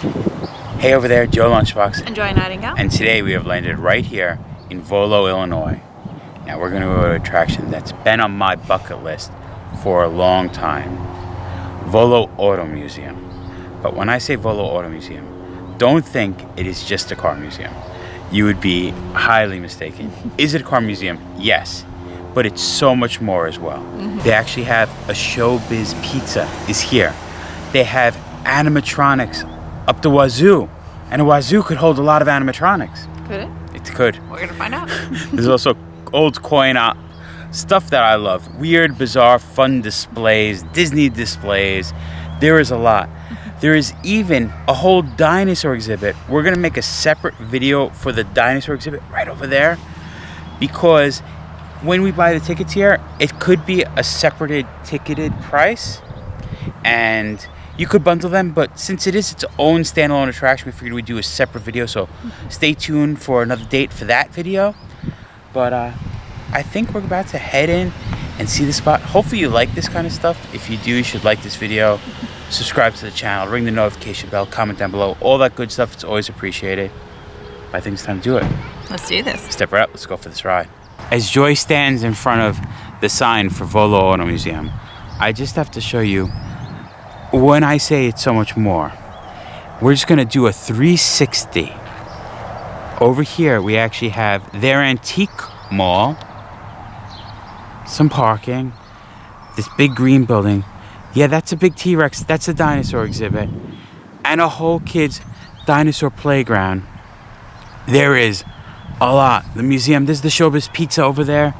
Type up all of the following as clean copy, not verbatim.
Hey over there, Joe Lunchbox. And Joy Nightingale. And today we have landed right here in Volo, Illinois. Now we're going to go to an attraction that's been on my bucket list for a long time. Volo Auto Museum. But when I say Volo Auto Museum, don't think it is just a car museum. You would be highly mistaken. Is it a car museum? Yes. But it's so much more as well. They actually have a Showbiz Pizza is here. They have animatronics up the wazoo. And a wazoo could hold a lot of animatronics. Could it? It could. We're going to find out. There's also old coin op stuff that I love. Weird, bizarre, fun displays, Disney displays. There is a lot. There is even a whole dinosaur exhibit. We're going to make a separate video for the dinosaur exhibit right over there, because when we buy the tickets here, it could be a separated ticketed price, and you could bundle them, but since it is its own standalone attraction, we figured we'd do a separate video, so stay tuned for another date for that video. But I think we're about to head in and see the spot. Hopefully you like this kind of stuff. If you do, you should like this video, subscribe to the channel, ring the notification bell, comment down below, all that good stuff. It's always appreciated. I think it's time to do it. Let's do this. Step right up, let's go for this ride. As Joy stands in front of the sign for Volo Auto Museum, I just have to show you, when I say it's so much more, we're just gonna do a 360. Over here, we actually have their antique mall, some parking, this big green building. Yeah, that's a big T-Rex, that's a dinosaur exhibit, and a whole kids' dinosaur playground. There is a lot. The museum, there's the Showbiz Pizza over there.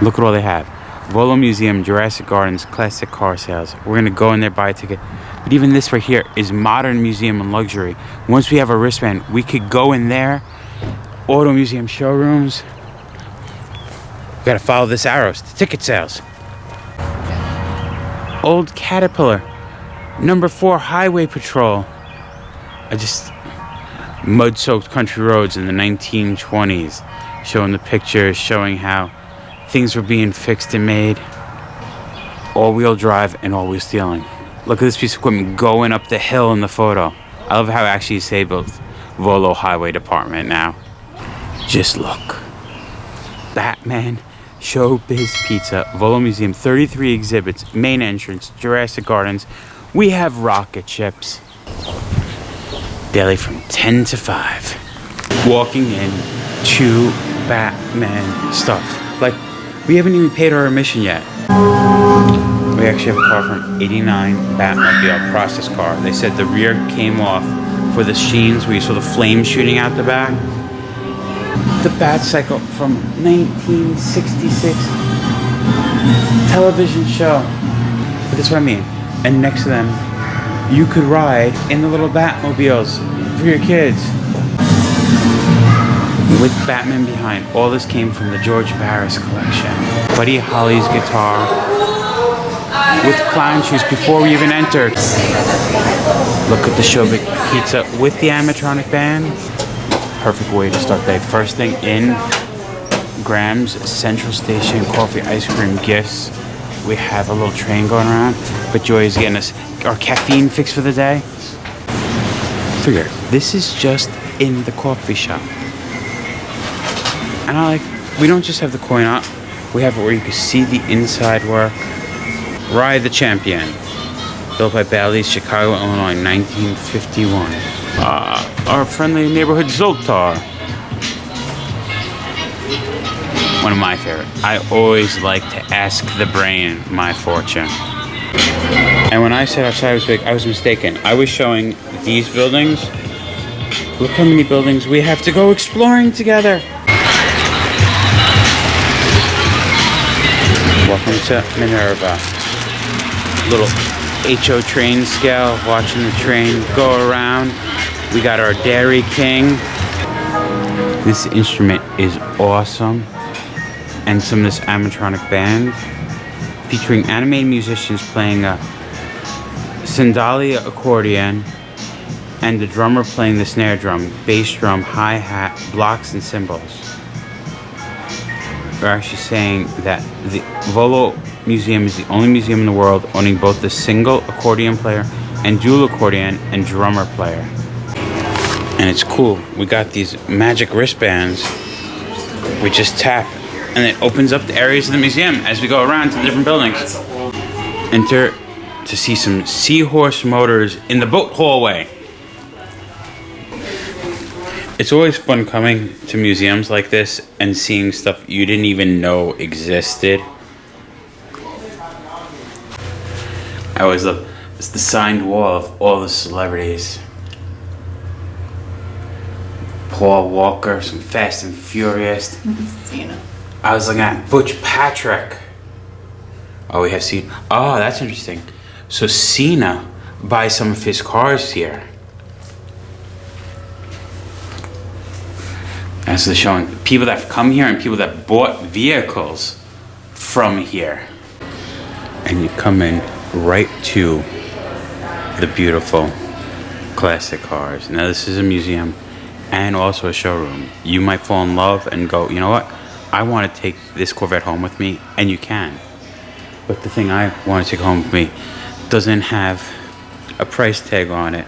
Look at all they have. Volo Museum, Jurassic Gardens, classic car sales. We're gonna go in there, buy a ticket. But even this right here is modern museum and luxury. Once we have a wristband, we could go in there. Auto museum showrooms. We gotta follow this arrow, it's the ticket sales. Old Caterpillar, number 4 Highway Patrol. Mud-soaked country roads in the 1920s, showing the pictures, showing how things were being fixed and made. All-wheel drive and all-wheel steering. Look at this piece of equipment going up the hill in the photo. I love how actually say both Volo Highway Department now. Just look. Batman, Showbiz Pizza, Volo Museum, 33 exhibits, main entrance, Jurassic Gardens. We have rocket ships. Daily from 10 to 5. Walking in to Batman stuff. Like, we haven't even paid our admission yet. We actually have a car from '89 Batmobile, process car. They said the rear came off for the sheens where you saw the flames shooting out the back. The Batcycle from 1966 television show. But that's what I mean. And next to them, you could ride in the little Batmobiles for your kids. With Batman behind. All this came from the George Barris collection. Buddy Holly's guitar. With clown shoes before we even entered. Look at the Showbiz Pizza with the animatronic band. Perfect way to start the day. First thing in, Graham's Central Station, coffee, ice cream, gifts. We have a little train going around, but Joy is getting us our caffeine fix for the day. Figure, this is just in the coffee shop. And we don't just have the coin op, we have it where you can see the inside work. Ride the Champion, built by Bally's, Chicago, Illinois, 1951. Our friendly neighborhood Zoltar. One of my favorite. I always like to ask the brain my fortune. And when I said outside was big, I was mistaken. I was showing these buildings. Look how many buildings we have to go exploring together. Welcome to Minerva. Little HO train scale, watching the train go around. We got our Dairy King. This instrument is awesome. And some of this animatronic band featuring animated musicians playing a sandalia accordion and the drummer playing the snare drum, bass drum, hi-hat, blocks, and cymbals. They're actually saying that the Volo Museum is the only museum in the world owning both the single accordion player and dual accordion and drummer player. And it's cool. We got these magic wristbands. We just tap, and it opens up the areas of the museum as we go around to the different buildings. Enter to see some seahorse motors in the boat hallway. It's always fun coming to museums like this and seeing stuff you didn't even know existed. I always love it's the signed wall of all the celebrities. Paul Walker, some Fast and Furious. Cena. I was looking at Butch Patrick. Oh, we have Cena. Oh, that's interesting. So Cena buys some of his cars here. As they're showing people that have come here and people that bought vehicles from here. And you come in right to the beautiful classic cars. Now this is a museum and also a showroom. You might fall in love and go, you know what? I want to take this Corvette home with me, and you can. But the thing I want to take home with me doesn't have a price tag on it.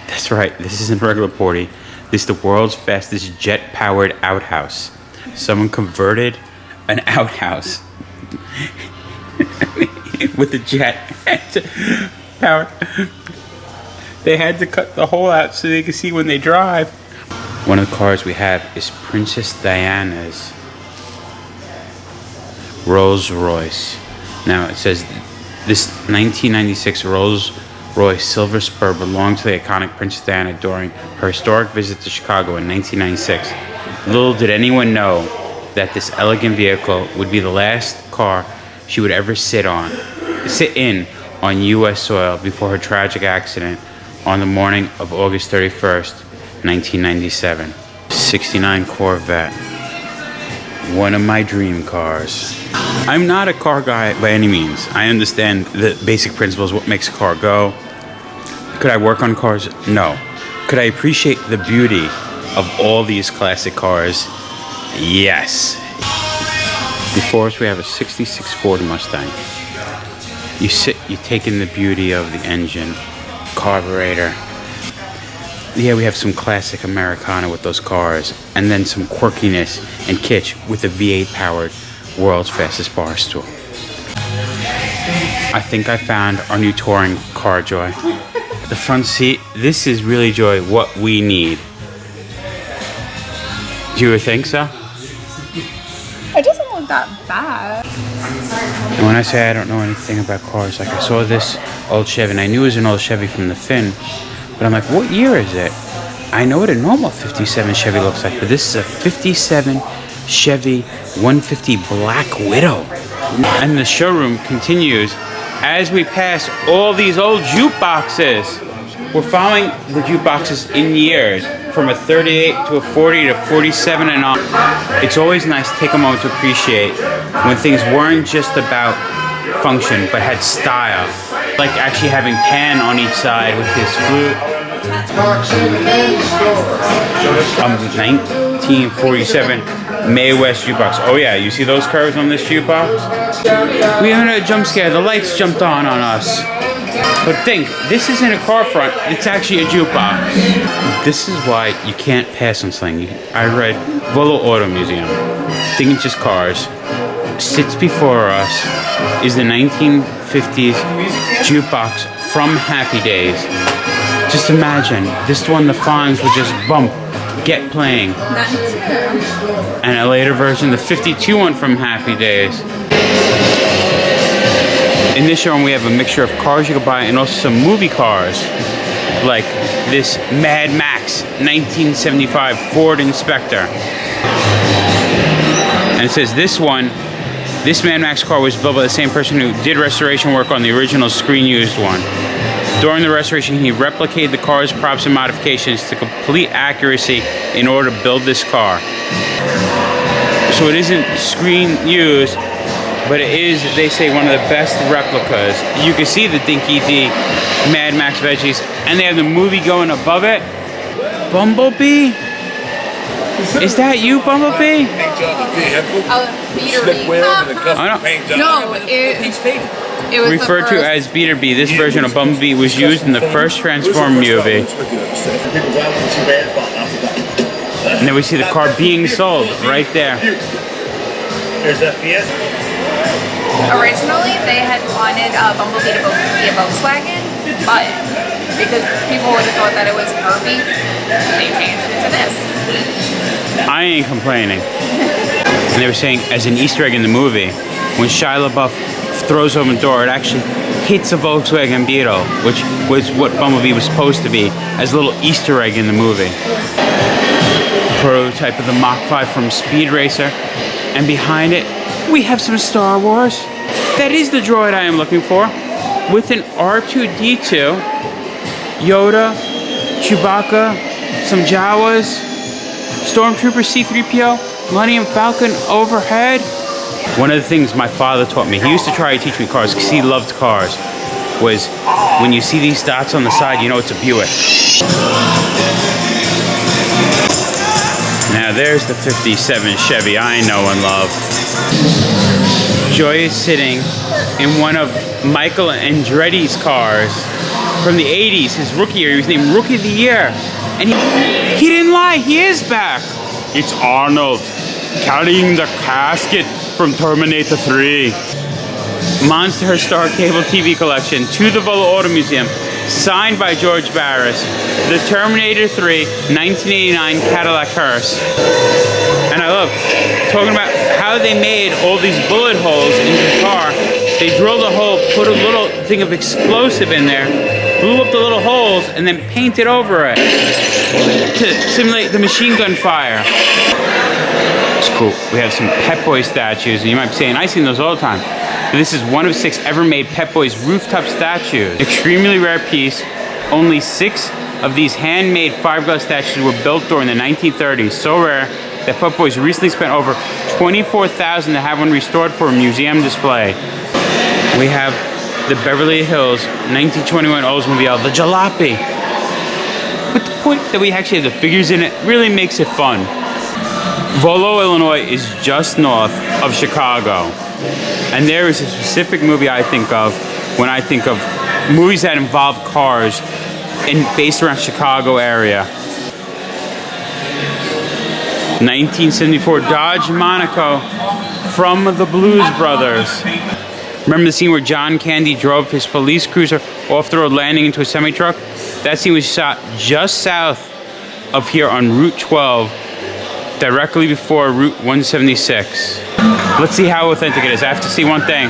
That's right, this isn't a regular Porty. This is the world's fastest jet-powered outhouse. Someone converted an outhouse with a jet power. They had to cut the hole out so they could see when they drive. One of the cars we have is Princess Diana's Rolls Royce. Now it says this 1996 Rolls Royce Silver Spur belonged to the iconic Princess Diana during her historic visit to Chicago in 1996. Little did anyone know that this elegant vehicle would be the last car she would ever sit in on U.S. soil before her tragic accident on the morning of August 31st, 1997. 69 Corvette. One of my dream cars. I'm not a car guy by any means. I understand the basic principles, what makes a car go. Could I work on cars? No. Could I appreciate the beauty of all these classic cars? Yes. Before us we have a 66 Ford Mustang. You take in the beauty of the engine, carburetor. Yeah, we have some classic Americana with those cars, and then some quirkiness and kitsch with the V8 powered world's fastest bar stool. I think I found our new touring car, Joy. The front seat, this is really, Joy, what we need. Do you think so? It doesn't look that bad. And when I say I don't know anything about cars, like I saw this old Chevy, and I knew it was an old Chevy from the Fin, but I'm like, what year is it? I know what a normal 57 Chevy looks like, but this is a 57 Chevy 150 Black Widow. And the showroom continues as we pass all these old jukeboxes. We're following the jukeboxes in years, from a 38 to a 40 to 47 and on. It's always nice to take a moment to appreciate when things weren't just about function, but had style. Like actually having Pan on each side with his flute. 1947 Mae West jukebox. Oh yeah, you see those curves on this jukebox? We had a jump scare, the lights jumped on us. But think, this isn't a car front, it's actually a jukebox. This is why you can't pass on something. I read Volo Auto Museum, thinking it's just cars. Sits before us is the 1950s jukebox from Happy Days. Just imagine, this one the Fonz would just bump, get playing. And a later version, the 52 one from Happy Days. In this showroom we have a mixture of cars you could buy and also some movie cars. Like this Mad Max 1975 Ford Inspector. And it says this Mad Max car was built by the same person who did restoration work on the original screen-used one. During the restoration, he replicated the car's props and modifications to complete accuracy in order to build this car. So it isn't screen-used, but it is, they say, one of the best replicas. You can see the Dinky D Mad Max veggies, and they have the movie going above it. Bumblebee? Is that you, Bumblebee? No, It was referred to as Beaterbee. This version of Bumblebee was used in the first Transform movie. And then we see the car being sold right there. Originally, they had wanted Bumblebee to be a Volkswagen, but because people would have thought that it was Herbie, they changed it to this. I ain't complaining. And they were saying, as an Easter egg in the movie, when Shia LaBeouf throws open the door, it actually hits a Volkswagen Beetle, which was what Bumblebee was supposed to be, as a little Easter egg in the movie. Prototype of the Mach 5 from Speed Racer, and behind it, we have some Star Wars. That is the droid I am looking for, with an R2-D2, Yoda, Chewbacca, some Jawas, Stormtrooper C-3PO, Millennium Falcon overhead. One of the things my father taught me, he used to try to teach me cars because he loved cars, was when you see these dots on the side, you know it's a Buick. Now there's the 57 Chevy I know and love. Joy is sitting in one of Michael Andretti's cars from the 80s, his rookie year. He was named Rookie of the Year. And he didn't lie, he is back. It's Arnold, carrying the casket from Terminator 3. Monster Star Cable TV Collection to the Volo Auto Museum, signed by George Barris. The Terminator 3 1989 Cadillac hearse. And I love talking about how they made all these bullet holes into the car. They drilled a hole, put a little thing of explosive in there, blew up the little holes, and then painted over it to simulate the machine gun fire. It's cool. We have some Pep Boy statues, and you might be saying, I've seen those all the time. But this is one of 6 ever made Pep Boys rooftop statues. Extremely rare piece. Only 6 of these handmade fiberglass statues were built during the 1930s. So rare that Pep Boys recently spent over $24,000 to have one restored for a museum display. We have the Beverly Hills 1921 Oldsmobile, the Jalopy. But the point that we actually have the figures in it really makes it fun. Volo, Illinois is just north of Chicago. And there is a specific movie I think of when I think of movies that involve cars based around Chicago area. 1974 Dodge Monaco from the Blues Brothers. Remember the scene where John Candy drove his police cruiser off the road landing into a semi-truck? That scene was shot just south of here on Route 12, directly before Route 176. Let's see how authentic it is. I have to see one thing.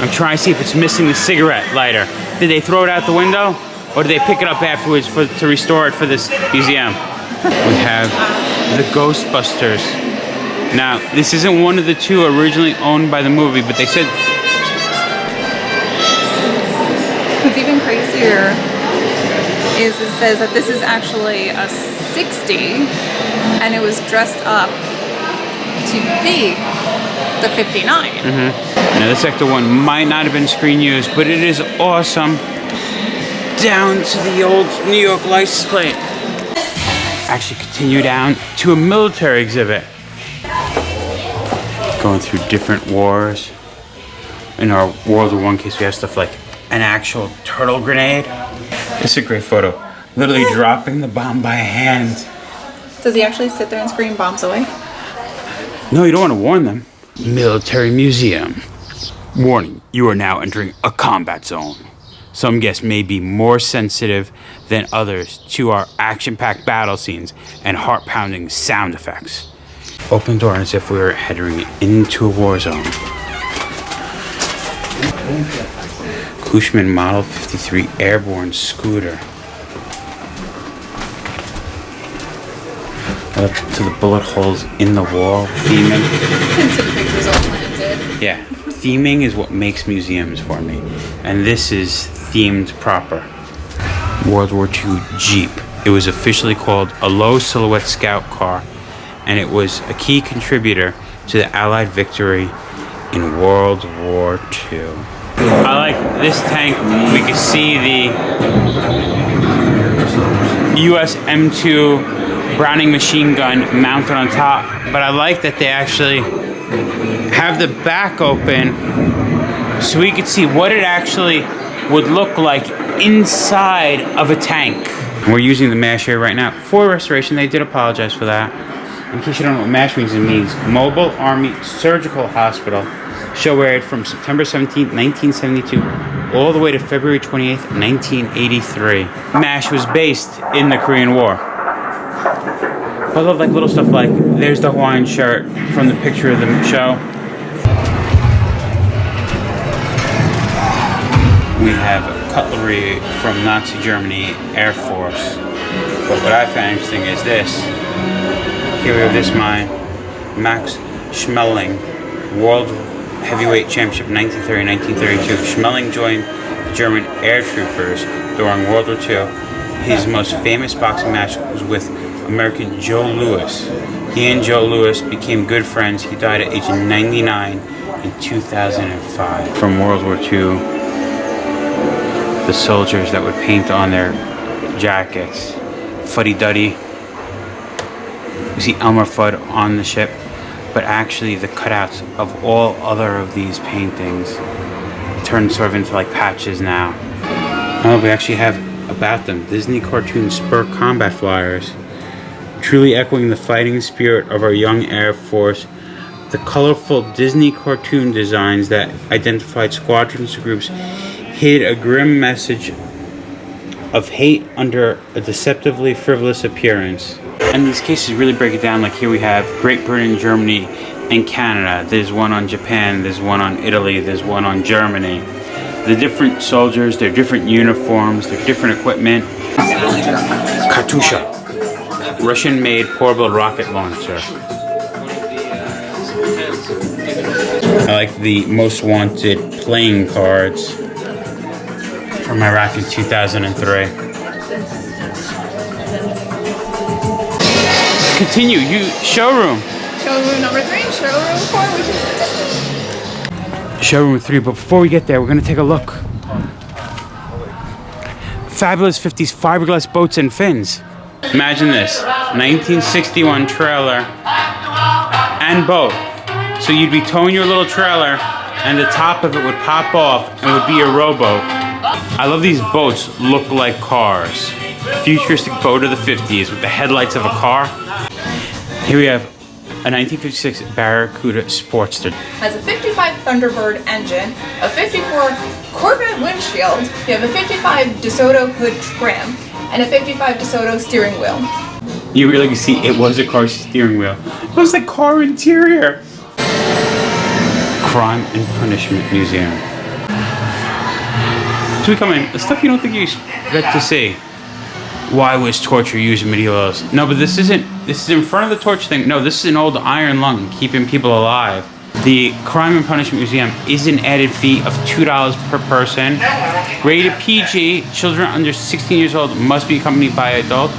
I'm trying to see if it's missing the cigarette lighter. Did they throw it out the window? Or did they pick it up afterwards to restore it for this museum? We have the Ghostbusters. Now, this isn't one of the 2 originally owned by the movie, but they said... What's even crazier is it says that this is actually a 60, and it was dressed up to be the 59. Now, this Sector 1 might not have been screen used, but it is awesome. Down to the old New York license plate. Actually continue down to a military exhibit. Going through different wars. In our World War I case, we have stuff like an actual turtle grenade. This is a great photo. Literally dropping the bomb by hand. Does he actually sit there and scream bombs away? No, you don't want to warn them. Military Museum. Warning, you are now entering a combat zone. Some guests may be more sensitive than others to our action-packed battle scenes and heart-pounding sound effects. Open door as if we were heading into a war zone. Cushman Model 53 Airborne Scooter. Up to the bullet holes in the wall, theming. Into the pictures all planted. Yeah, theming is what makes museums for me. And this is themed proper. World War II Jeep. It was officially called a low silhouette scout car, and it was a key contributor to the Allied victory in World War II. I like this tank. We can see the US M2 Browning machine gun mounted on top. But I like that they actually have the back open so we could see what it actually would look like inside of a tank. We're using the MASH area right now for restoration. They did apologize for that. In case you don't know what MASH means, it means Mobile Army Surgical Hospital. Show aired from September 17, 1972, all the way to February 28, 1983. MASH was based in the Korean War. But I love like little stuff like, there's the Hawaiian shirt from the picture of the show. We have cutlery from Nazi Germany Air Force. But what I found interesting is this. Here we have this mine, Max Schmeling, World Heavyweight Championship 1930-1932. Schmeling joined the German air troopers during World War II. His most famous boxing match was with American Joe Louis. He and Joe Louis became good friends. He died at age 99 in 2005. From World War II, the soldiers that would paint on their jackets. Fuddy-duddy. You see Elmer Fudd on the ship, but actually the cutouts of all other of these paintings turn sort of into like patches now. Oh, we actually have about them Disney cartoon spur combat flyers, truly echoing the fighting spirit of our young Air Force. The colorful Disney cartoon designs that identified squadrons or groups hid a grim message of hate under a deceptively frivolous appearance. And these cases really break it down. Like here we have Great Britain, Germany, and Canada. There's one on Japan, there's one on Italy, there's one on Germany. The different soldiers, their different uniforms, their different equipment. Katusha, Russian-made portable rocket launcher. I like the most wanted playing cards from Iraq in 2003. Continue, showroom. Showroom number 3, showroom 4, which is Showroom 3, but before we get there, we're gonna take a look. Fabulous 50s fiberglass boats and fins. Imagine this, 1961 trailer and boat. So you'd be towing your little trailer and the top of it would pop off and would be a rowboat. I love these boats, look like cars. Futuristic boat of the 50s with the headlights of a car. Here we have a 1956 Barracuda Sportster. has a 55 Thunderbird engine, a 54 Corvette windshield, you have a 55 DeSoto hood trim, and a 55 DeSoto steering wheel. You really can see it was a car steering wheel. It was the car interior. Crime and Punishment Museum. So we come in, the stuff you don't think you expect to see. Why was torture used in medieval eras? No, but this is in front of the torture thing. No, this is an old iron lung keeping people alive. The Crime and Punishment Museum is an added fee of $2 per person. Rated PG, children under 16 years old must be accompanied by an adult.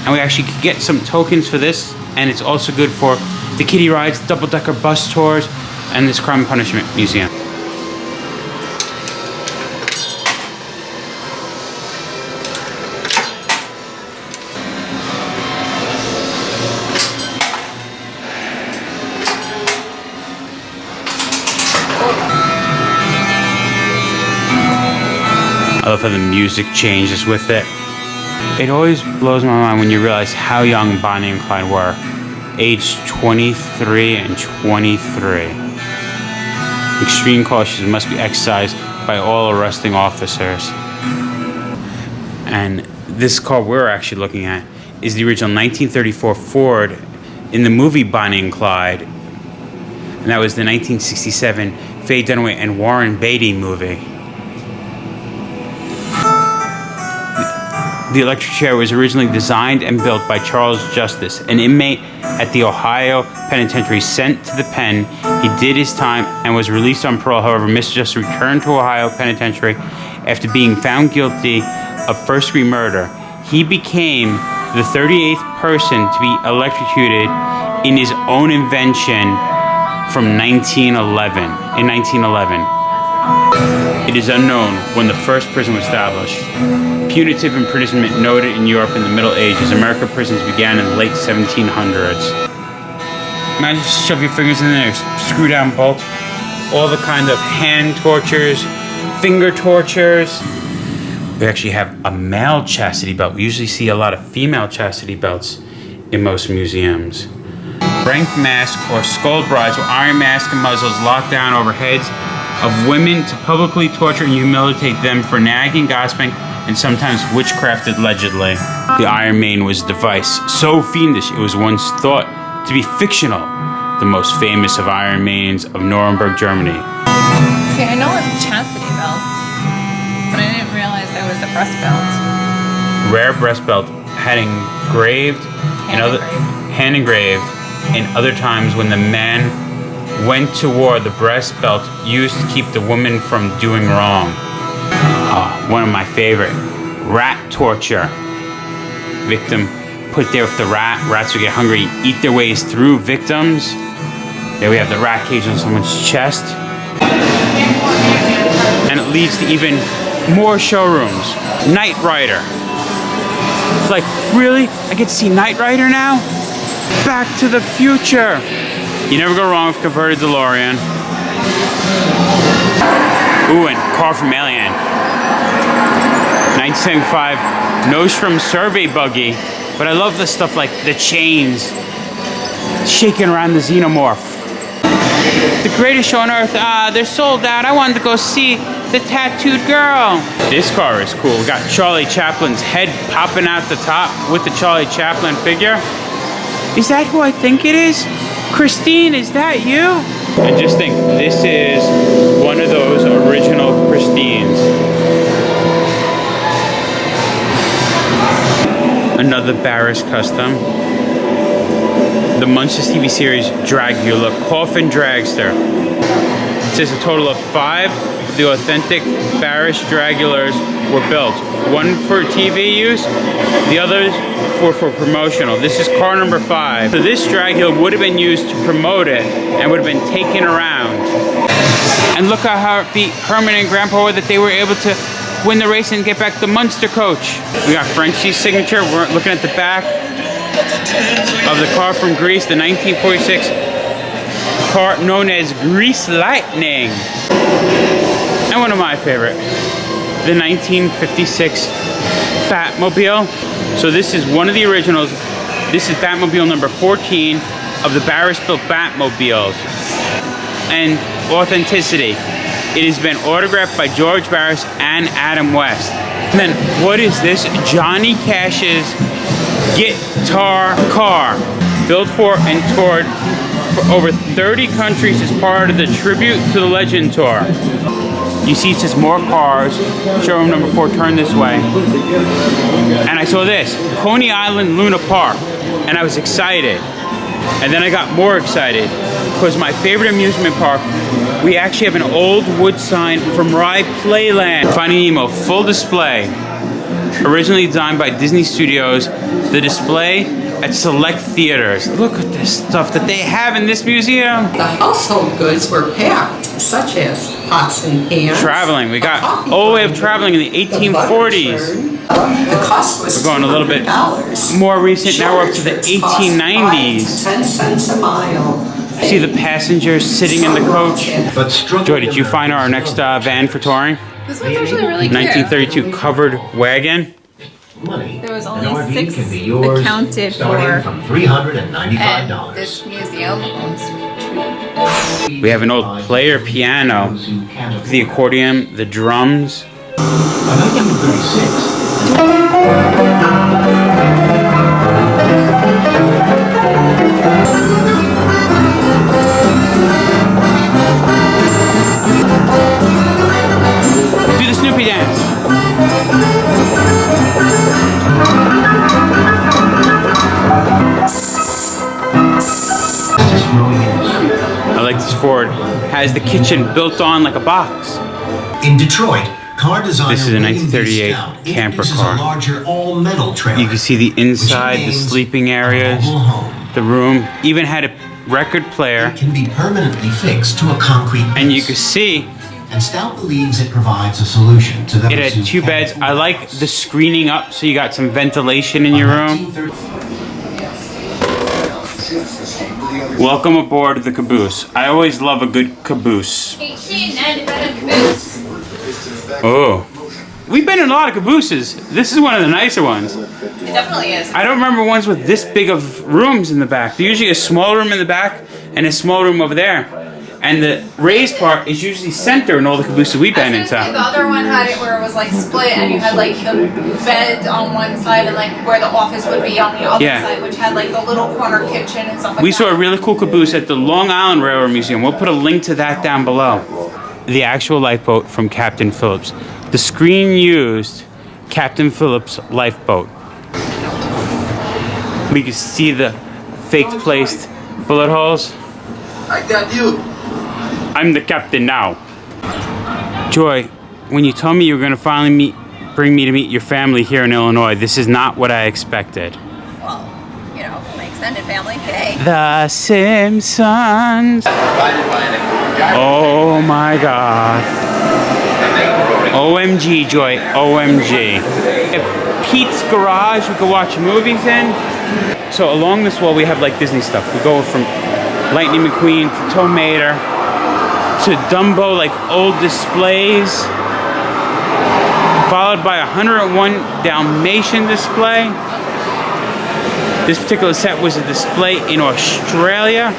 And we actually could get some tokens for this, and it's also good for the kiddie rides, double-decker bus tours, and this Crime and Punishment Museum. I love how the music changes with it. It always blows my mind when you realize how young Bonnie and Clyde were. Aged 23 and 23. Extreme caution must be exercised by all arresting officers. And this car we're actually looking at is the original 1934 Ford in the movie Bonnie and Clyde. And that was the 1967 Faye Dunaway and Warren Beatty movie. The electric chair was originally designed and built by Charles Justice, an inmate at the Ohio Penitentiary sent to the pen. He did his time and was released on parole. However, Mr. Justice returned to Ohio Penitentiary after being found guilty of first-degree murder. He became the 38th person to be electrocuted in his own invention from 1911. It is unknown when the first prison was established. Punitive imprisonment noted in Europe in the Middle Ages. American prisons began in the late 1700s. Imagine just shove your fingers in there, screw down bolts. All the kind of hand tortures, finger tortures. We actually have a male chastity belt. We usually see a lot of female chastity belts in most museums. Rank mask or skull brides, where iron mask and muzzles locked down over heads of women to publicly torture and humiliate them for nagging, gossiping, and sometimes witchcraft allegedly. The Iron Maiden was a device so fiendish it was once thought to be fictional. The most famous of Iron Maidens of Nuremberg, Germany. See, I know it's chastity belts, but I didn't realize there was a breast belt. Rare breast belt had engraved hand engraved, and other times when the man went to war, the breast belt used to keep the woman from doing wrong. One of my favorite, rat torture. Victim put there with the rat. Rats would get hungry, eat their ways through victims. There we have the rat cage on someone's chest. And it leads to even more showrooms. Knight Rider. Like, really? I get to see Knight Rider now? Back to the Future. You never go wrong with converted DeLorean. Ooh, and Car from Alien. 1975 Nostrum survey buggy. But I love the stuff like the chains shaking around the xenomorph. The greatest show on earth. They're sold out. I wanted to go see the tattooed girl. This car is cool. We got Charlie Chaplin's head popping out the top with the Charlie Chaplin figure. Is that who I think it is? Christine, is that you? And just think, this is one of those original Christines. Another Barris custom. The Munsters TV series Dragula Coffin Dragster. It says a total of 5 of the authentic Barris Dragulas were built. One for TV use, the others for promotional. This is car number 5. So this Dragula would have been used to promote it and would have been taken around. And look at how it beat Herman and Grandpa that they were able to win the race and get back the Munster coach. We got Frenchie's signature. We're looking at the back of the car from Greece, the 1946 car known as Grease Lightning. And one of my favorite, the 1956 Batmobile. So this is one of the originals. This is Batmobile number 14 of the Barris-built Batmobiles. And authenticity. It has been autographed by George Barris and Adam West. And then, what is this? Johnny Cash's guitar car. Built for and toured for over 30 countries as part of the Tribute to the Legend tour. You see it says more cars. Showroom number 4, turn this way. And I saw this, Coney Island Luna Park. And I was excited. And then I got more excited because my favorite amusement park, we actually have an old wood sign from Rye Playland. Finding Nemo, full display. Originally designed by Disney Studios, the display at select theaters. Look at this stuff that they have in this museum. The household goods were packed, such as pots and pans. Traveling, we got all the way of traveling in the 1840s. The cost was We're going a little bit $200. more recent, now we're up to the 1890s. 10 cents a mile. See the passengers sitting in the coach. Joy, did you find our next van for touring? This one's actually really cute. 1932 covered wagon. There was only 6 accounted for from $395. at this museum. Owns 2. We have an old player piano, the accordion, the drums. By 1936, Do the Snoopy dance. I like this Ford. Has the kitchen built on like a box. in Detroit, car designer This is a William 1938 Stout camper introduces car. a larger all-metal trailer, You can see the inside, the sleeping areas, the room. Even had a record player, It can be permanently fixed to a concrete base. and you can see and Stout believes it provides a solution to those It who had 2 beds. I like the screening up so you got some ventilation in your room. Welcome aboard the caboose. I always love a good caboose. 1897 caboose. Oh. We've been in a lot of cabooses. This is one of the nicer ones. It definitely is. I don't remember ones with this big of rooms in the back. There's usually a small room in the back and a small room over there. And the raised part is usually center in all the cabooses we've been in. The other one had it where it was like split and you had like the bed on one side and like where the office would be on the other side, which had like the little corner kitchen and stuff like that. We saw a really cool caboose at the Long Island Railroad Museum. We'll put a link to that down below. The actual lifeboat from Captain Phillips. The screen used Captain Phillips' lifeboat. We can see the fake placed bullet holes. I got you. I'm the captain now. Joy, when you told me you were going to finally bring me to meet your family here in Illinois, this is not what I expected. Well, you know, my extended family, hey. The Simpsons. Oh my God. OMG, Joy, OMG. If Pete's Garage we could watch movies in. So along this wall we have like Disney stuff. We go from Lightning McQueen to Tow Mater to Dumbo, like old displays, followed by 101 Dalmatian display. This particular set was a display in Australia.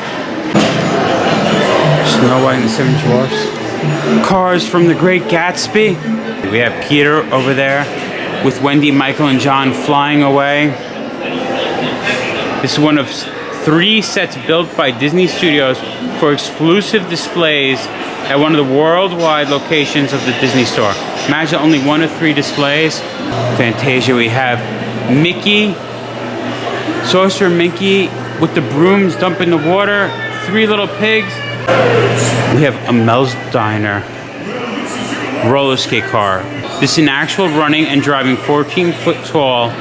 Snow White and the 7 Dwarfs. Cars from The Great Gatsby. We have Peter over there with Wendy, Michael, and John flying away. This is one of 3 sets built by Disney Studios for exclusive displays at one of the worldwide locations of the Disney Store. Imagine only 1 of 3 displays. Fantasia, we have Mickey, Sorcerer Mickey with the brooms dumping the water, 3 little pigs. We have a Mel's Diner roller skate car. This is an actual running and driving 14-foot tall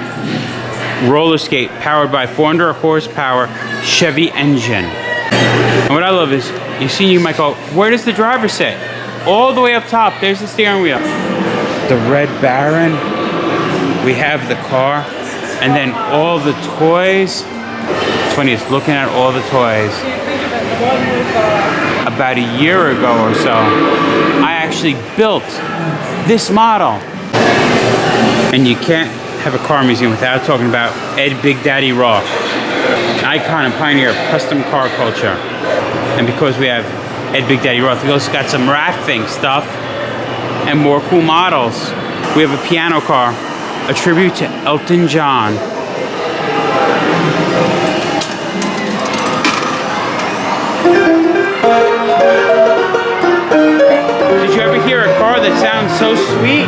roller skate powered by 400 horsepower Chevy engine. And what I love is, you might go, where does the driver sit? All the way up top, there's the steering wheel. The Red Baron, we have the car, and then all the toys. It's funny, it's looking at all the toys. About a year ago or so, I actually built this model. And you can't have a car museum without talking about Ed Big Daddy Roth, an icon and pioneer of custom car culture. And because we have Ed Big Daddy Roth, we also got some rafting stuff and more cool models. We have a piano car, a tribute to Elton John. Did you ever hear a car that sounds so sweet?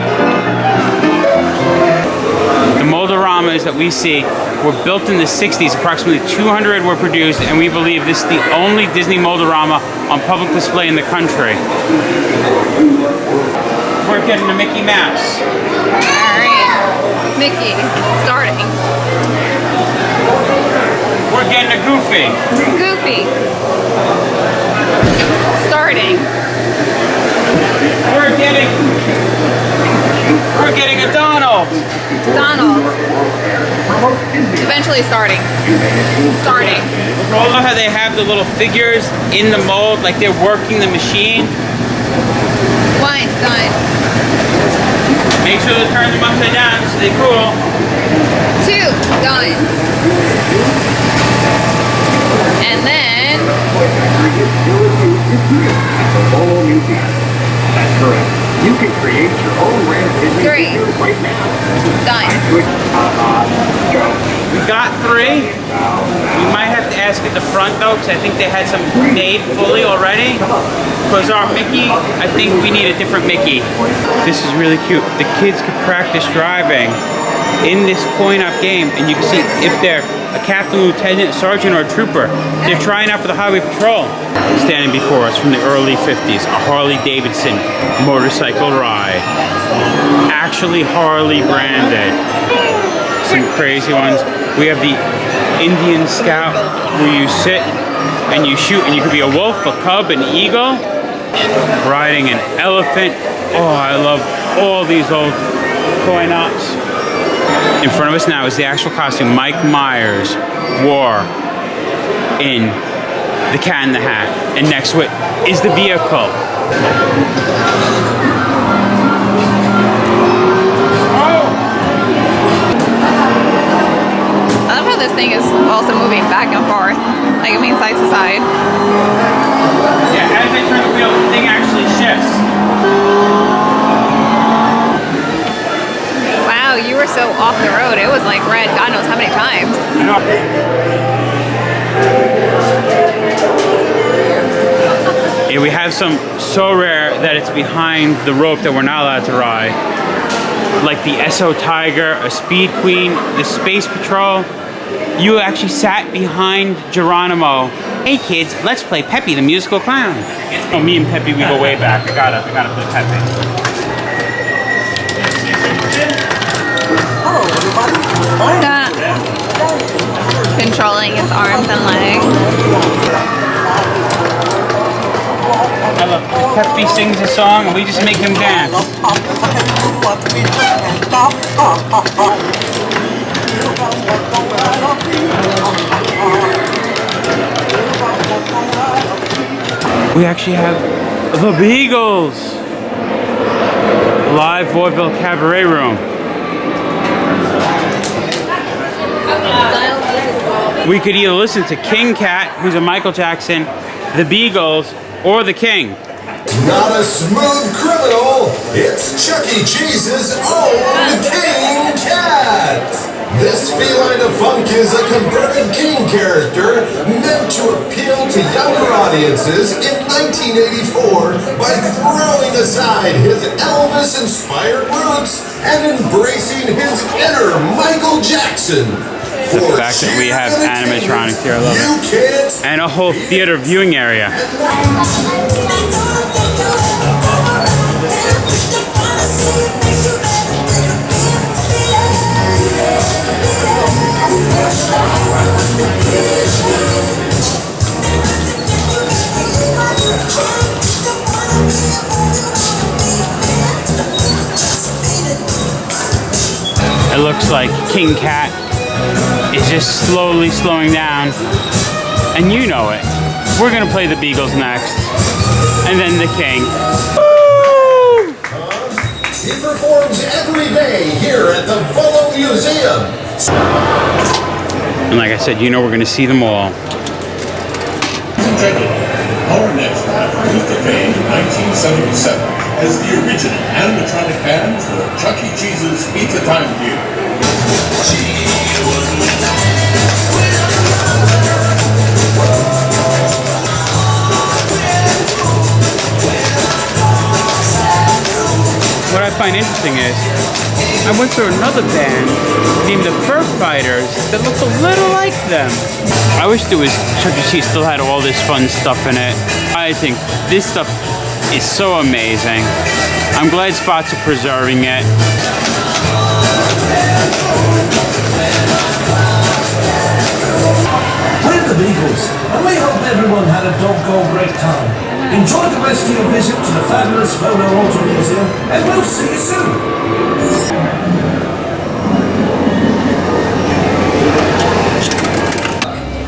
The Mold-A-Ramas that we see were built in the 60s. Approximately 200 were produced, and we believe this is the only Disney Mold-A-Rama on public display in the country. We're getting the Mickey Mouse. Alright, Mickey, starting. We're getting a Goofy. Goofy. Starting. We're getting a Donald. Donald. Eventually starting. Starting. I love how they have the little figures in the mold, like they're working the machine. 1, done. Make sure to turn them upside down so they cool. 2, done. And then Volo Museum. That's correct. You can create your own rare Disney 3, figures right now. done. We got 3. We might have to ask at the front though, because I think they had some made fully already. Because our Mickey, I think we need a different Mickey. This is really cute. The kids could practice driving in this coin-op game, and you can see if they're a captain, lieutenant, sergeant, or a trooper. They're trying out for the highway patrol. Standing before us from the early 50s, a Harley-Davidson motorcycle ride. Actually Harley branded. Some crazy ones. We have the Indian Scout where you sit and you shoot, and you could be a wolf, a cub, an eagle. riding an elephant. Oh, I love all these old coin ops. In front of us now is the actual costume Mike Myers wore in The Cat in the Hat. And next to it is the vehicle. I love how this thing is also moving back and forth. Like, I mean, side to side. Yeah, as I turn the wheel, the thing actually shifts. Wow, you were so off the road. It was like red God knows how many times. Yeah, we have some so rare that it's behind the rope that we're not allowed to ride. Like the SO Tiger, a Speed Queen, the Space Patrol. You actually sat behind Geronimo. Hey kids, let's play Pepe the Musical Clown. Oh, me and Pepe, we go way back. I gotta play Pepe. Controlling its arms and legs. I love Pepe sings a song and we just make him dance. We actually have the Beagles. Live vaudeville cabaret room. We could either listen to King Cat, who's a Michael Jackson, the Beagles, or the King. Not a smooth criminal, it's Chuck E. Cheese's own King Cat. This feline of funk is a converted king character meant to appeal to younger audiences in 1984 by throwing aside his Elvis-inspired roots and embracing his inner Michael Jackson. The fact that we have animatronics here, I love it. And a whole theater viewing area. It looks like King Cat is just slowly slowing down, and you know it. We're gonna play the Beagles next, and then the King. Woo! He performs every day here at the Volo Museum. And like I said, you know we're gonna see them all. Our next rapper was declared in 1977 as the original animatronic band for Chuck E. Cheese's Pizza Time Theater. What I find interesting is, I went through another band named the Fur Fighters that looked a little like them. I wish there was Chuck E. Cheese still had all this fun stuff in it. I think this stuff is so amazing. I'm glad Spots are preserving it. We're the Beagles, and we hope everyone had a doggone great time. Enjoy the rest of your visit to the fabulous Volo Auto Museum, and we'll see you soon.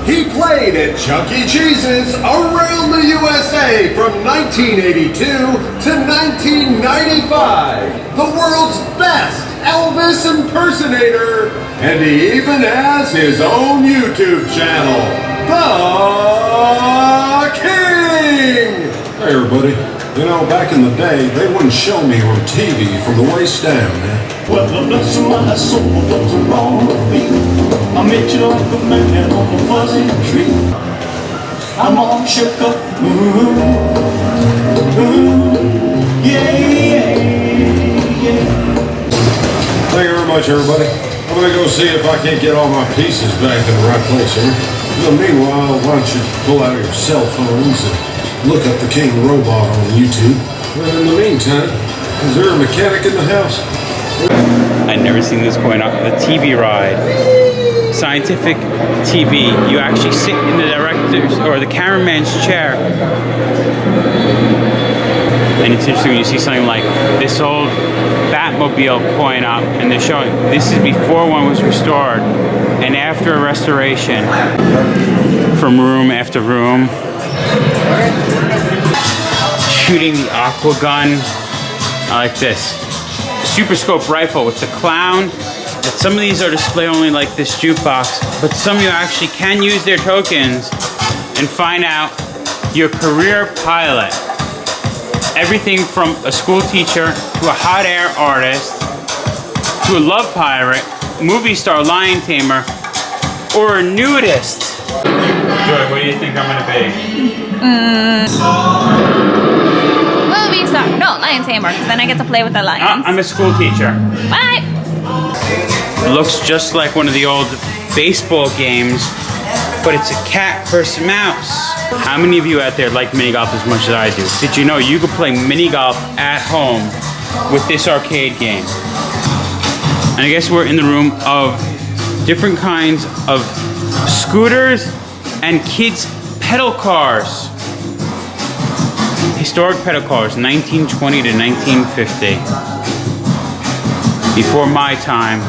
He played at Chuck E. Cheese's around the USA from 1982 to 1995. The world's best Elvis impersonator, and he even has his own YouTube channel, The King! Hey everybody, you know, back in the day, they wouldn't show me on TV from the waist down, man. Well, bless my soul, what's wrong with me? I met you like a man on a fuzzy tree. I'm all shook up, yeah, yeah, yeah. Thank you very much, everybody. I'm gonna go see if I can't get all my pieces back in the right place here. Meanwhile, why don't you pull out your cell phones and look up the King Robot on YouTube. And in the meantime, is there a mechanic in the house? I'd never seen this coin up. The TV ride. Scientific TV. You actually sit in the director's or the cameraman's chair. And it's interesting when you see something like this old Batmobile coin up, and they're showing this is before one was restored and after a restoration, from room after room. Shooting the aqua gun. I like this. Super scope rifle with the clown. Some of these are display only like this jukebox, but some of you actually can use their tokens and find out your career pilot. Everything from a school teacher to a hot air artist to a love pirate, movie star, lion tamer, or a nudist. Joy, what do you think I'm gonna be? Movie star. No, lion tamer, because then I get to play with the lions. I'm a school teacher. Bye. It looks just like one of the old baseball games, but it's a cat versus mouse. How many of you out there like mini golf as much as I do? Did you know you could play mini golf at home with this arcade game? And I guess we're in the room of different kinds of scooters and kids' pedal cars. Historic pedal cars, 1920 to 1950. Before my time.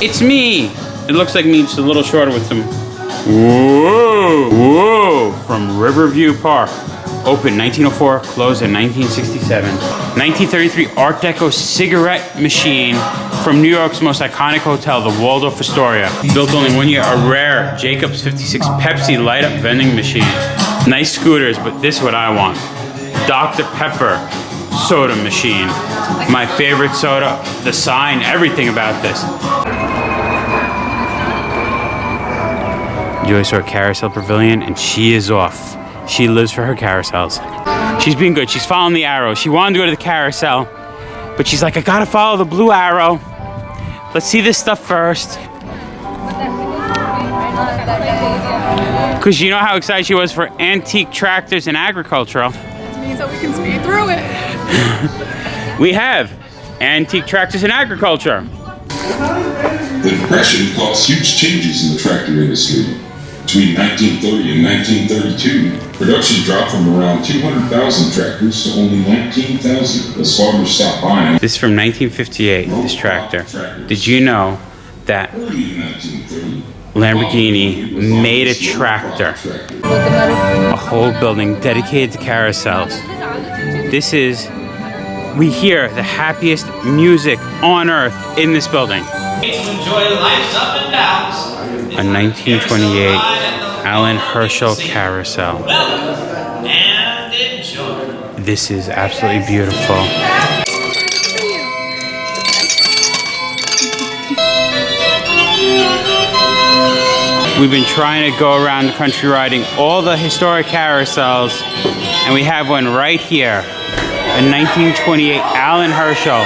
It's me! It looks like me, just a little shorter with some whoa, from Riverview Park. Opened 1904, closed in 1967. 1933 Art Deco cigarette machine from New York's most iconic hotel, the Waldorf Astoria. Built only 1 year, a rare Jacobs 56 Pepsi light-up vending machine. Nice scooters, but this is what I want. Dr. Pepper soda machine. My favorite soda, the sign, everything about this. Joy saw a Carousel Pavilion and she is off. She lives for her carousels. She's being good. She's following the arrow. She wanted to go to the carousel, but she's like, I gotta follow the blue arrow. Let's see this stuff first. Because you know how excited she was for antique tractors and agricultural. That means that we can speed through it. We have antique tractors and agriculture. The Depression caused huge changes in the tractor industry. Between 1930 and 1932, production dropped from around 200,000 tractors to only 19,000 as farmers stopped buying. This is from 1958, this tractor. Did you know that Lamborghini made a tractor? A whole building dedicated to carousels. This is, we hear the happiest music on earth in this building. Enjoy life's up and downs. A 1928 Alan Herschel Carousel. Welcome and enjoy. This is absolutely beautiful. We've been trying to go around the country riding all the historic carousels, and we have one right here. A 1928 Alan Herschel.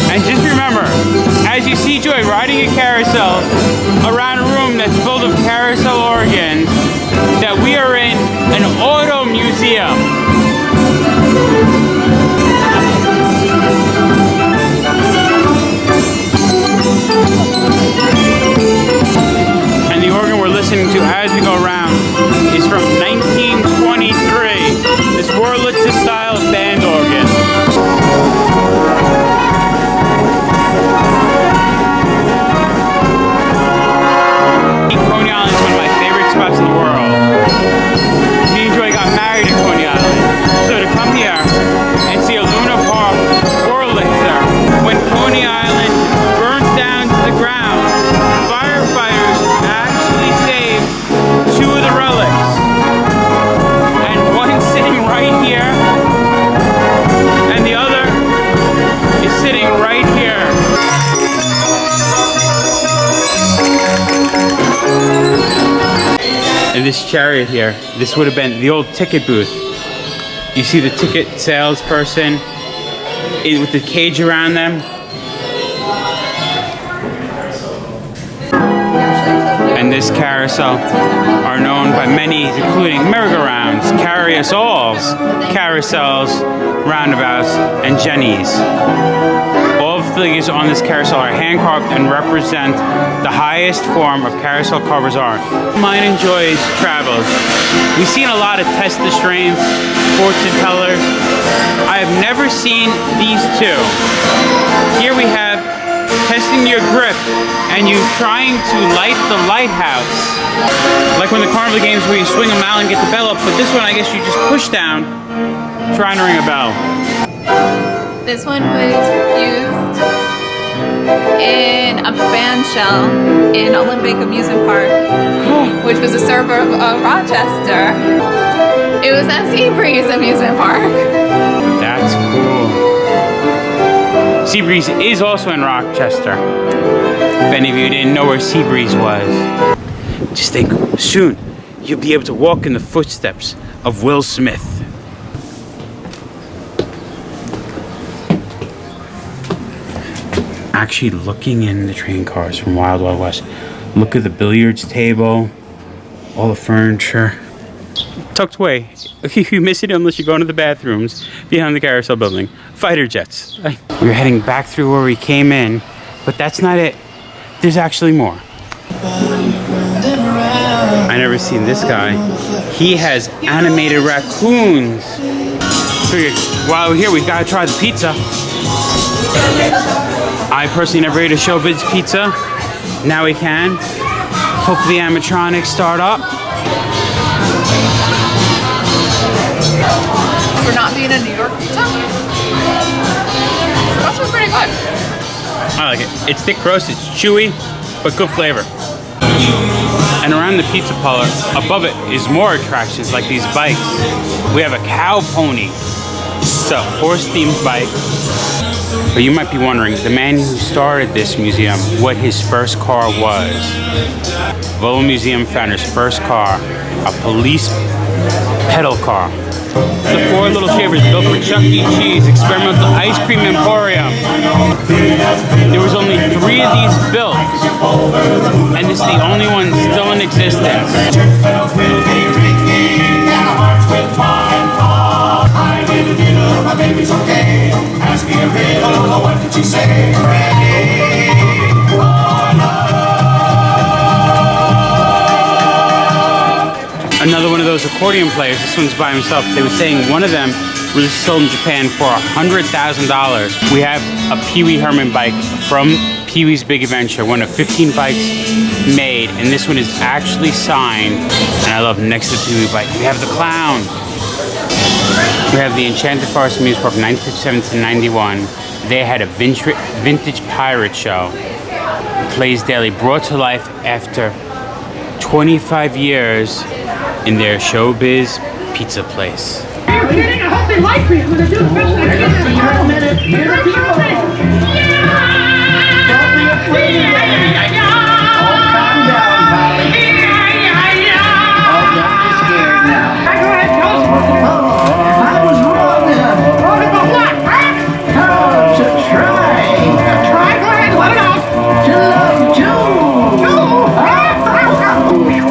And just remember, as you see Joy riding a carousel around a room that's full of carousel organs, that we are in an auto museum. And the organ we're listening to as we go around is from 1923. This Wurlitzer style band organ. Coney Island is one of my favorite spots in the world. Me and Joy got married in Coney Island. So to come here and see a Luna Park Wurlitzer when Coney Island burnt down to the ground, firefighters actually saved two of the relics. And one's sitting right here, and the other is sitting right here. And this chariot here, this would have been the old ticket booth. You see the ticket salesperson with the cage around them. And this carousel are known by many, including merry-go-rounds, carousels, roundabouts, and jennies. All of figures on this carousel are hand-carved and represent the highest form of carousel carver's art. Mine enjoys travels. We've seen a lot of test the strength, fortune tellers. I have never seen these two. Here we have testing your grip and you trying to light the lighthouse. Like when the carnival games where you swing a mallet and get the bell up, but this one I guess you just push down, trying to ring a bell. This one was used in a fan shell in Olympic Amusement Park, which was a suburb of Rochester. It was at Seabreeze Amusement Park. That's cool. Seabreeze is also in Rochester. If any of you didn't know where Seabreeze was. Just think, soon you'll be able to walk in the footsteps of Will Smith. Actually looking in the train cars from Wild Wild West. Look at the billiards table, all the furniture. Tucked away. You miss it unless you go into the bathrooms behind the carousel building. Fighter jets. We're heading back through where we came in, but that's not it. There's actually more. I never seen this guy. He has animated raccoons. Figured while we're here, we gotta try the pizza. I personally never ate a Showbiz pizza. Now we can. Hopefully Animatronics start up. For not being a New York pizza, it's actually pretty good. I like it. It's thick crust, it's chewy, but good flavor. And around the pizza parlor, above it is more attractions like these bikes. We have a cow pony. It's a horse-themed bike. But you might be wondering, the man who started this museum, what his first car was. Volo Museum found his first car, a police pedal car. The 4 little shavers built for Chuck E. Cheese Experimental Ice Cream Emporium. There was only 3 of these built, and this is the only one still in existence. My baby's okay. Ask me a riddle, what did she say? Another one of those accordion players. This one's by himself. They were saying one of them was sold in Japan for $100,000. We have a Pee Wee Herman bike from Pee Wee's Big Adventure, one of 15 bikes made, and this one is actually signed. And I love next to the Pee Wee bike, we have the clown. We have the Enchanted Forest Amusement Park, 1957 to 91. They had a vintage pirate show. Plays daily, brought to life after 25 years in their Showbiz pizza place. Are you kidding? I hope they like me. I'm going to do the best I can. You're a minute. You're a people. Don't be afraid. Oh, calm down, Polly. Oh, don't be scared now. Go ahead, tell us. I was wrong then. Wrong about what? To try. Try? Go ahead, let it out. To love you.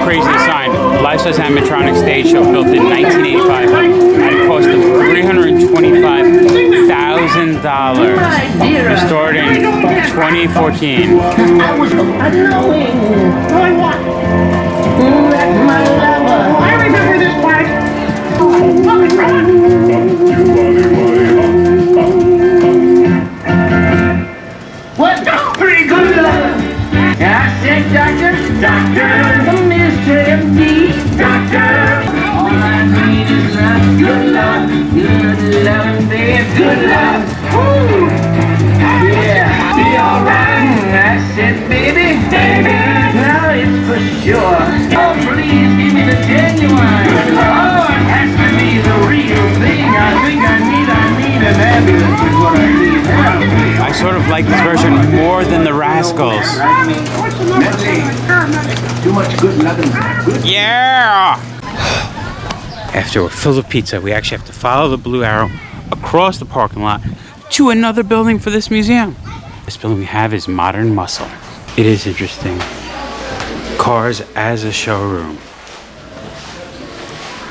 Crazy sign. Life-size animatronic stage show built in 1985 at a cost of $325,000. Restored in 2014. I was unknowing. Knowing what? That my lover. I remember this part. What? Pretty good love. I said, doctor, Mr. MD, doctor. All I need is love, good love, babe, good love. Woo! Yeah, be alright. I said, baby, now it's for sure. Oh, please give me the genuine. Oh, it has to be the real thing. I think I need an ambulance is what I need now. I sort of like this version more than the Rascals. Too much good, nothing good. Yeah! After we're filled with pizza, we actually have to follow the blue arrow across the parking lot to another building for this museum. This building we have is Modern Muscle. It is interesting. Cars as a showroom.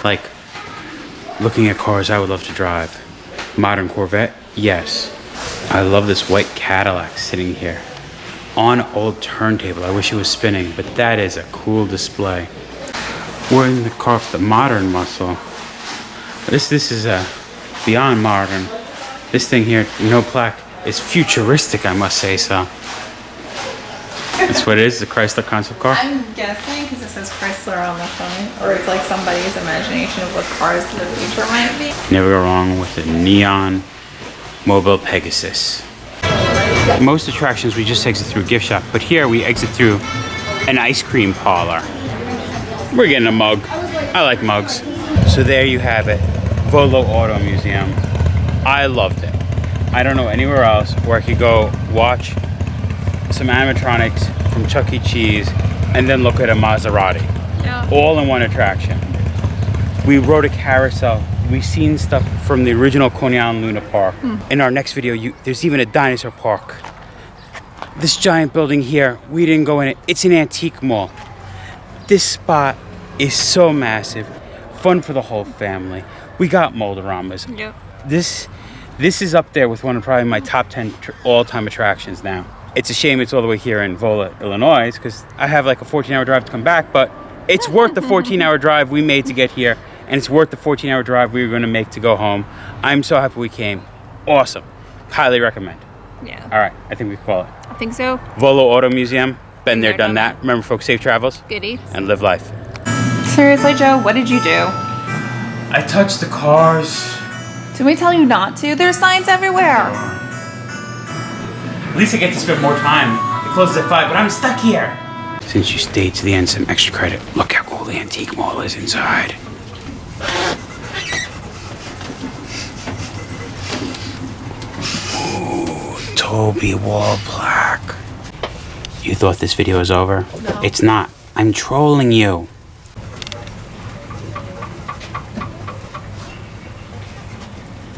Like, looking at cars I would love to drive. Modern Corvette, yes. I love this white Cadillac sitting here on an old turntable. I wish it was spinning, but that is a cool display. We're in the car with the modern muscle. This is beyond modern. This thing here, no plaque, is futuristic, I must say so. That's what it is, the Chrysler concept car. I'm guessing because it says Chrysler on the front, or it's like somebody's imagination of what cars in the future might be. Never go wrong with the neon mobile Pegasus. Most attractions we just exit through a gift shop, but here we exit through an ice cream parlor. We're getting a mug. I like mugs. So there you have it, Volo Auto Museum. I loved it. I don't know anywhere else where I could go watch some animatronics from Chuck E. Cheese and then look at a Maserati. Yeah. All in one attraction. We rode a carousel. We've seen stuff from the original Coney Island Luna Park. In our next video, there's even a dinosaur park. This giant building here, we didn't go in it. It's an antique mall. This spot is so massive. Fun for the whole family. We got Mold-A-Ramas. Yep. This is up there with one of probably my top 10 all-time attractions now. It's a shame it's all the way here in Volo, Illinois, because I have like a 14-hour drive to come back, but it's worth the 14-hour drive we made to get here, and it's worth the 14-hour drive we were going to make to go home. I'm so happy we came. Awesome. Highly recommend. Yeah. All right, I think we can call it. I think so. Volo Auto Museum. Been there, done that. Remember, folks, safe travels. Good eats. And live life. Seriously, Joe, what did you do? I touched the cars. Did we tell you not to? There's signs everywhere. At least I get to spend more time. It closes at 5, but I'm stuck here. Since you stayed to the end, some extra credit. Look how cool the antique mall is inside. Ooh, Toby wall plaque. You thought this video was over? No. It's not. I'm trolling you.